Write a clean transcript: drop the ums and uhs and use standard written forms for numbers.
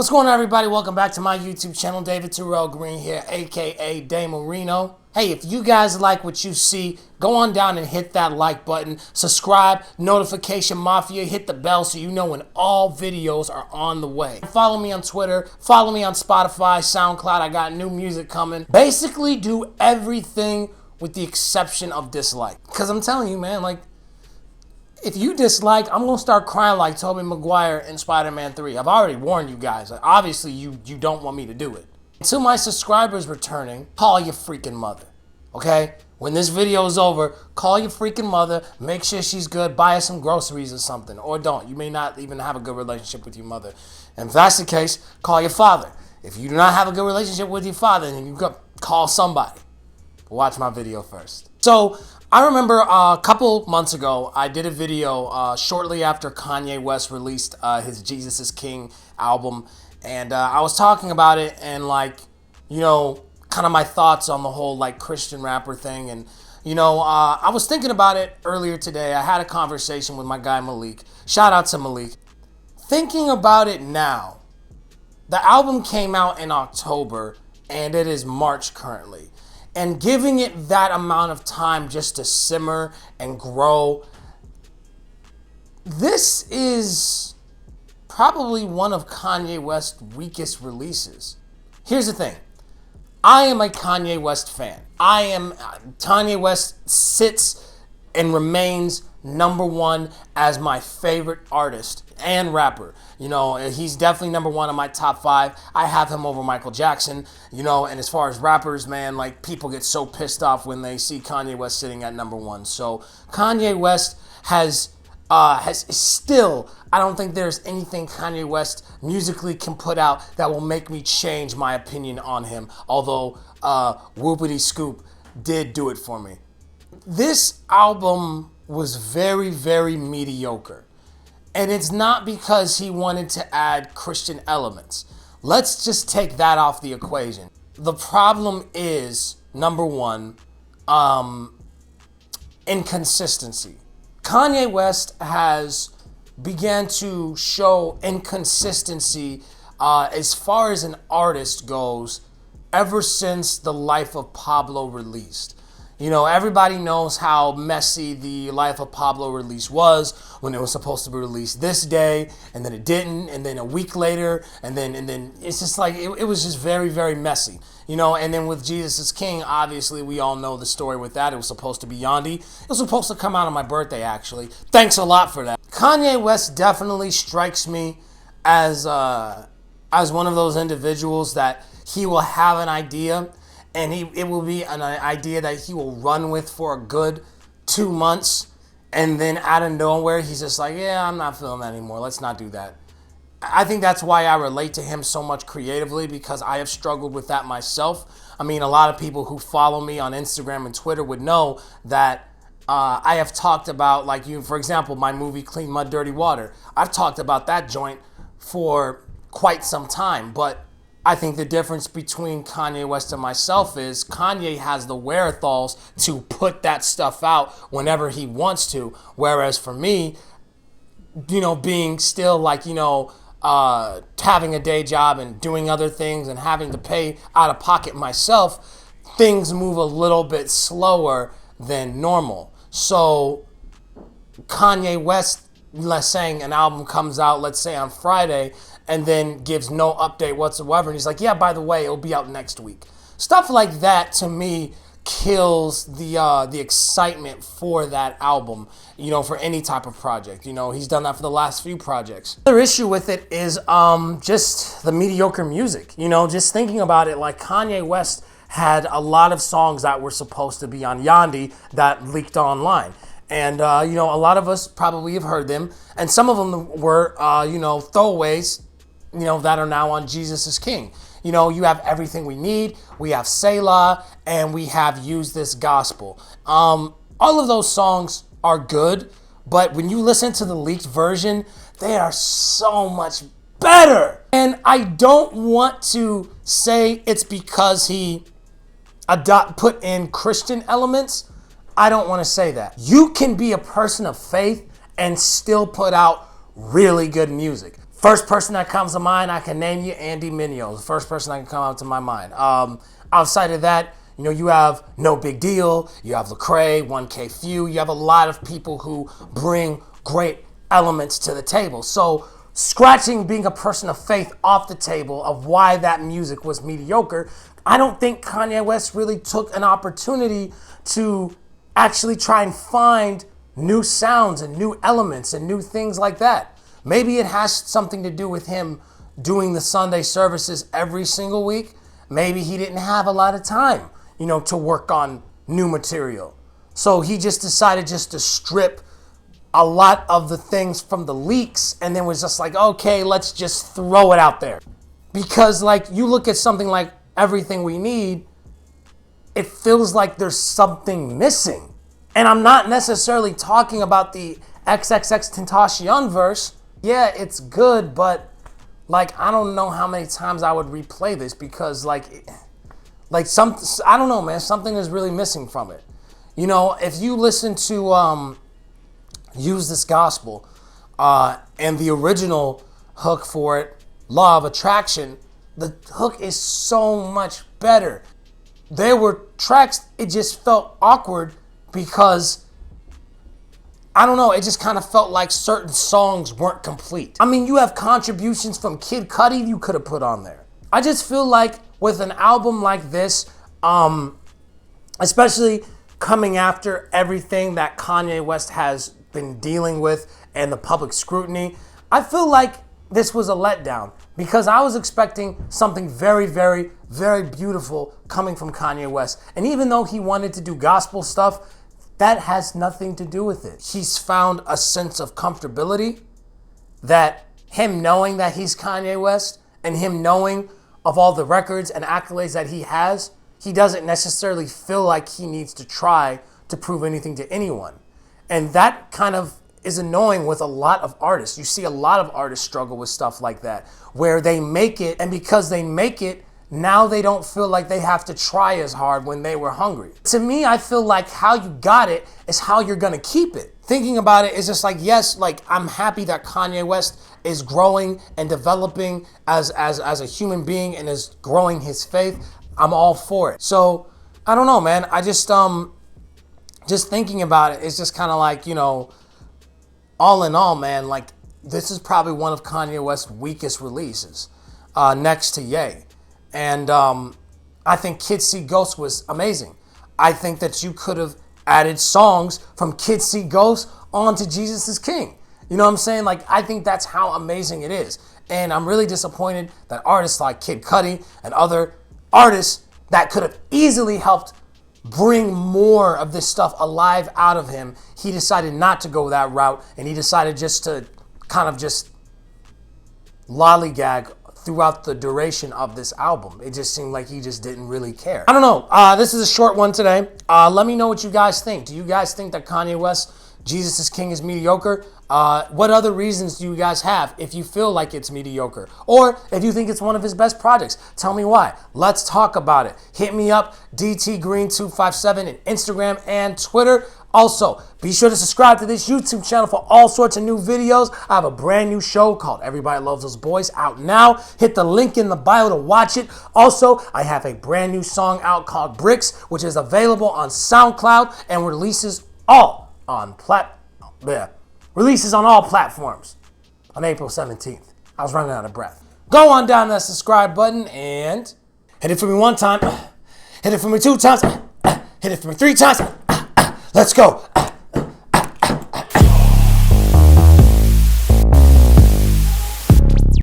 What's going on, everybody? Welcome back to my YouTube channel. David Terrell Green here, aka Day Marino. Hey, if you guys like what you see, go on down and hit that like button, subscribe, notification mafia, hit the bell so you know when all videos are on the way. Follow me on Twitter, follow me on Spotify, SoundCloud. I got new music coming. Basically do everything with the exception of dislike. Because I'm telling you, man, like, if you dislike, I'm going to start crying like Tobey Maguire in Spider-Man 3. I've already warned you guys. Like, obviously, you don't want me to do it. To my subscribers returning, call your freaking mother, okay? When this video is over, call your freaking mother, make sure she's good, buy her some groceries or something, or don't. You may not even have a good relationship with your mother. And if that's the case, call your father. If you do not have a good relationship with your father, then you go call somebody. But watch my video first. So, I remember a couple months ago, I did a video shortly after Kanye West released his Jesus is King album. And I was talking about it and, like, you know, kind of my thoughts on the whole, like, Christian rapper thing. And, you know, I was thinking about it earlier today. I had a conversation with my guy Malik. Shout out to Malik. Thinking about it now, the album came out in October and it is March currently. And giving it that amount of time just to simmer and grow, this is probably one of Kanye West's weakest releases. Here's the thing. I am a Kanye West fan. Kanye West sits and remains number one as my favorite artist and rapper. You know, he's definitely number one on my top 5. I have him over Michael Jackson, you know, and as far as rappers, man, like, people get so pissed off when they see Kanye West sitting at number 1. So Kanye West has still, I don't think there's anything Kanye West musically can put out that will make me change my opinion on him. Although Whoopity Scoop did do it for me. This album was very, very mediocre. And it's not because he wanted to add Christian elements. Let's just take that off the equation. The problem is, number one, inconsistency. Kanye West has began to show inconsistency as far as an artist goes ever since The Life of Pablo released. You know, everybody knows how messy the Life of Pablo release was when it was supposed to be released this day, and then it didn't, and then a week later, and then it's just like, it was just very, very messy. You know, and then with Jesus is King, obviously we all know the story with that. It was supposed to be Yandi. It was supposed to come out on my birthday, actually. Thanks a lot for that. Kanye West definitely strikes me as one of those individuals that he will have an idea, and it will be an idea that he will run with for a good 2 months. And then out of nowhere, he's just like, yeah, I'm not feeling that anymore. Let's not do that. I think that's why I relate to him so much creatively, because I have struggled with that myself. I mean, a lot of people who follow me on Instagram and Twitter would know that I have talked about, like, for example, my movie Clean Mud, Dirty Water. I've talked about that joint for quite some time, but I think the difference between Kanye West and myself is Kanye has the wherewithals to put that stuff out whenever he wants to. Whereas for me, you know, being still like, you know, having a day job and doing other things and having to pay out of pocket myself, things move a little bit slower than normal. So Kanye West, let's say an album comes out, let's say on Friday, and then gives no update whatsoever. And he's like, yeah, by the way, it'll be out next week. Stuff like that, to me, kills the excitement for that album, you know, for any type of project. You know, he's done that for the last few projects. The other issue with it is just the mediocre music. You know, just thinking about it, like, Kanye West had a lot of songs that were supposed to be on Yandi that leaked online. And, you know, a lot of us probably have heard them. And some of them were, you know, throwaways, you know, that are now on Jesus is King. You know, you have Everything We Need, we have Selah, and we have Use This Gospel. All of those songs are good, but when you listen to the leaked version, they are so much better. And I don't want to say it's because he put in Christian elements. I don't want to say that. You can be a person of faith and still put out really good music. First person that comes to mind, I can name you Andy Mineo. The first person that can come out to my mind. Outside of that, you have No Big Deal, you have Lecrae, 1K Few. You have a lot of people who bring great elements to the table. So scratching being a person of faith off the table of why that music was mediocre, I don't think Kanye West really took an opportunity to actually try and find new sounds and new elements and new things like that. Maybe it has something to do with him doing the Sunday services every single week. Maybe he didn't have a lot of time, to work on new material. So he just decided just to strip a lot of the things from the leaks and then was just like, okay, let's just throw it out there. Because you look at something like Everything We Need, it feels like there's something missing. And I'm not necessarily talking about the XXXTentacion verse. Yeah, it's good, but I don't know how many times I would replay this because I don't know, man, something is really missing from it. If you listen to Use This Gospel and the original hook for it, Law of Attraction, the hook is so much better. There were tracks, it just felt awkward because, I don't know, it just kind of felt like certain songs weren't complete. I mean, you have contributions from Kid Cudi you could have put on there. I just feel like with an album like this, especially coming after everything that Kanye West has been dealing with and the public scrutiny, I feel like this was a letdown because I was expecting something very, very, very beautiful coming from Kanye West. And even though he wanted to do gospel stuff, that has nothing to do with it. He's found a sense of comfortability that him knowing that he's Kanye West and him knowing of all the records and accolades that he has, he doesn't necessarily feel like he needs to try to prove anything to anyone. And that kind of is annoying with a lot of artists. You see a lot of artists struggle with stuff like that, where they make it, and because they make it, now they don't feel like they have to try as hard when they were hungry. To me, I feel like how you got it is how you're gonna keep it. Thinking about it is just yes, I'm happy that Kanye West is growing and developing as a human being and is growing his faith. I'm all for it. So, I don't know, man. I just thinking about it, it's just kind of all in all, man, this is probably one of Kanye West's weakest releases, next to Ye. And I think Kids See Ghosts was amazing. I think that you could have added songs from Kids See Ghosts onto Jesus is King. You know what I'm saying? I think that's how amazing it is. And I'm really disappointed that artists like Kid Cudi and other artists that could have easily helped bring more of this stuff alive out of him, he decided not to go that route, and he decided just to kind of just lollygag throughout the duration of this album. It just seemed like he just didn't really care. I don't know. This is a short one today. Let me know what you guys think. Do you guys think that Kanye West, Jesus is King is mediocre? What other reasons do you guys have if you feel like it's mediocre? Or if you think it's one of his best projects, tell me why. Let's talk about it. Hit me up, DTGreen257 on Instagram and Twitter. Also, be sure to subscribe to this YouTube channel for all sorts of new videos. I have a brand new show called Everybody Loves Those Boys out now. Hit the link in the bio to watch it. Also, I have a brand new song out called Bricks, which is available on SoundCloud and releases all platforms on April 17th. I was running out of breath. Go on down to that subscribe button and hit it for me one time. Hit it for me two times. Hit it for me three times. Let's go.